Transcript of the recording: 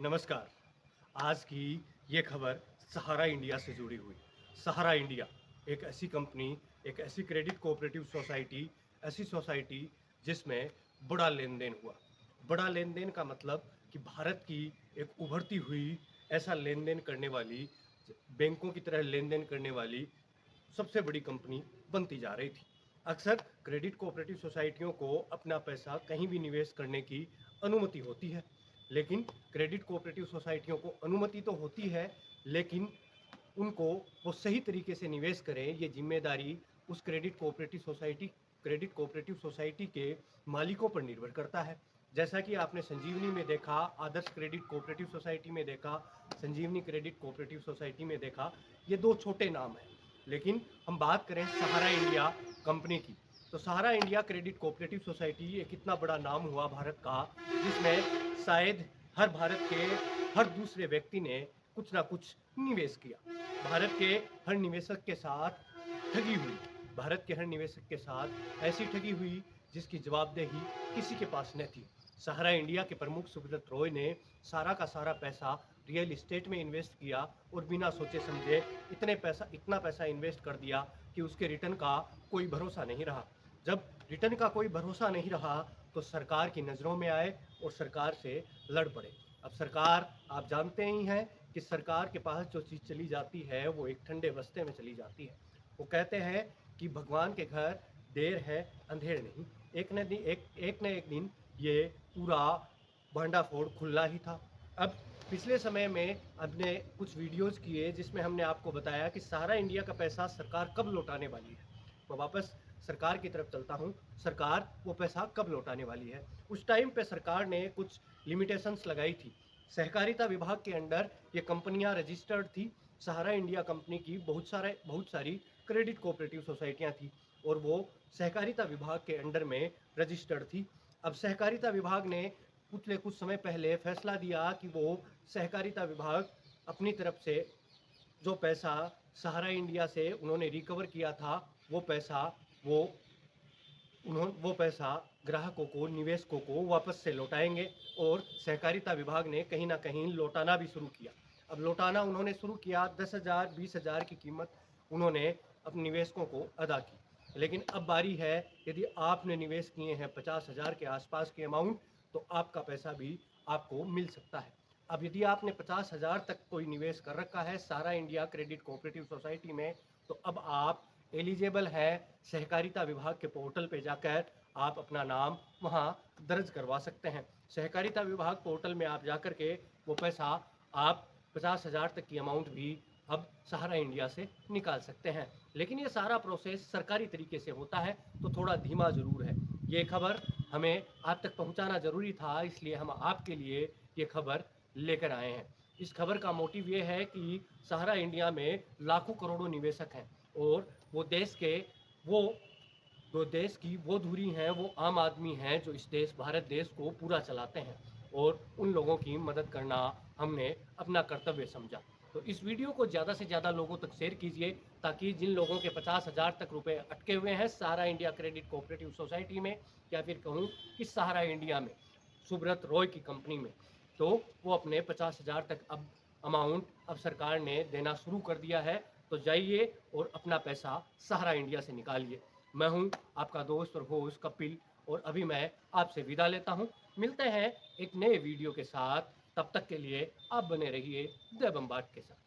नमस्कार। आज की ये खबर सहारा इंडिया से जुड़ी हुई। सहारा इंडिया एक ऐसी कंपनी, एक ऐसी क्रेडिट कोऑपरेटिव सोसाइटी, ऐसी सोसाइटी जिसमें बड़ा लेन-देन हुआ। बड़ा लेन-देन का मतलब कि भारत की एक उभरती हुई ऐसा लेन-देन करने वाली, बैंकों की तरह लेन-देन करने वाली सबसे बड़ी कंपनी बनती जा रही थी। अक्सर क्रेडिट कोऑपरेटिव सोसाइटियों को अपना पैसा कहीं भी निवेश करने की अनुमति होती है, लेकिन क्रेडिट कोऑपरेटिव सोसाइटियों को अनुमति तो होती है, लेकिन उनको वो सही तरीके से निवेश करें, ये जिम्मेदारी उस क्रेडिट कोऑपरेटिव सोसाइटी के मालिकों पर निर्भर करता है। जैसा कि आपने संजीवनी में देखा, आदर्श क्रेडिट कोऑपरेटिव सोसाइटी में देखा, संजीवनी क्रेडिट कोऑपरेटिव सोसाइटी में देखा, ये दो छोटे नाम हैं। लेकिन हम बात करें सहारा इंडिया कंपनी की, तो सहारा इंडिया क्रेडिट कोऑपरेटिव सोसाइटी एक इतना बड़ा नाम हुआ भारत का, जिसमें शायद हर भारत के हर दूसरे व्यक्ति ने कुछ ना कुछ निवेश किया। भारत के हर निवेशक के साथ ठगी हुई। भारत के हर निवेशक के साथ ऐसी ठगी हुई जिसकी जवाबदेही किसी के पास न थी। सहारा इंडिया के प्रमुख सुब्रत रॉय ने सारा का सारा पैसा रियल इस्टेट में इन्वेस्ट किया और बिना सोचे समझे इतना पैसा इन्वेस्ट कर दिया कि उसके रिटर्न का कोई भरोसा नहीं रहा। जब रिटर्न का कोई भरोसा नहीं रहा तो सरकार की नज़रों में आए और सरकार से लड़ पड़े। अब सरकार, आप जानते ही हैं कि सरकार के पास जो चीज़ चली जाती है वो एक ठंडे बस्ते में चली जाती है। वो कहते हैं कि भगवान के घर देर है अंधेर नहीं। एक न एक दिन ये पूरा भांडाफोड़ खुलना ही था। अब पिछले समय में हमने कुछ वीडियोज़ किए जिसमें हमने आपको बताया कि सहारा इंडिया का पैसा सरकार कब लौटाने वाली है। मैं वापस सरकार की तरफ चलता हूँ। सरकार वो पैसा कब लौटाने वाली है? उस टाइम पे सरकार ने कुछ लिमिटेशंस लगाई थी। सहकारिता विभाग के अंडर ये कंपनियां रजिस्टर्ड थी। सहारा इंडिया कंपनी की बहुत सारी क्रेडिट कोऑपरेटिव सोसाइटियां थी और वो सहकारिता विभाग के अंडर में रजिस्टर्ड थी। अब सहकारिता विभाग ने पिछले कुछ समय पहले फैसला दिया कि वो सहकारिता विभाग अपनी तरफ से जो पैसा सहारा इंडिया से उन्होंने रिकवर किया था, वो पैसा वो वो पैसा ग्राहकों को, निवेशकों को वापस से लौटाएंगे। और सहकारिता विभाग ने कहीं ना कहीं लौटाना भी शुरू किया। अब लौटाना उन्होंने शुरू किया, 10,000 20,000 की कीमत उन्होंने अपने निवेशकों को अदा की। लेकिन अब बारी है, यदि आपने निवेश किए हैं 50,000 के आसपास के अमाउंट, तो आपका पैसा भी आपको मिल सकता है। अब यदि आपने 50,000 तक कोई निवेश कर रखा है सहारा इंडिया क्रेडिट कोऑपरेटिव सोसाइटी में, तो अब आप एलिजिबल है। सहकारिता विभाग के पोर्टल पे जाकर आप अपना नाम वहाँ दर्ज करवा सकते हैं। सहकारिता विभाग पोर्टल में आप जाकर के वो पैसा, आप 50,000 तक की अमाउंट भी अब सहारा इंडिया से निकाल सकते हैं। लेकिन ये सारा प्रोसेस सरकारी तरीके से होता है, तो थोड़ा धीमा ज़रूर है। ये खबर हमें आप तक पहुंचाना ज़रूरी था, इसलिए हम आपके लिए ये खबर लेकर आए हैं। इस खबर का मोटिव ये है कि सहारा इंडिया में लाखों करोड़ों निवेशक हैं और वो देश की वो धुरी हैं, वो आम आदमी हैं जो इस देश भारत देश को पूरा चलाते हैं, और उन लोगों की मदद करना हमने अपना कर्तव्य समझा। तो इस वीडियो को ज़्यादा से ज़्यादा लोगों तक शेयर कीजिए, ताकि जिन लोगों के 50,000 तक रुपए अटके हुए हैं सहारा इंडिया क्रेडिट कोऑपरेटिव सोसाइटी में, या फिर कहूँ कि सहारा इंडिया में, सुब्रत रॉय की कंपनी में, तो वो अपने 50,000 तक अब अमाउंट अब सरकार ने देना शुरू कर दिया है। तो जाइए और अपना पैसा सहारा इंडिया से निकालिए। मैं हूं आपका दोस्त और होस्ट कपिल, और अभी मैं आपसे विदा लेता हूं। मिलते हैं एक नए वीडियो के साथ। तब तक के लिए आप बने रहिए द बम्बाट के साथ।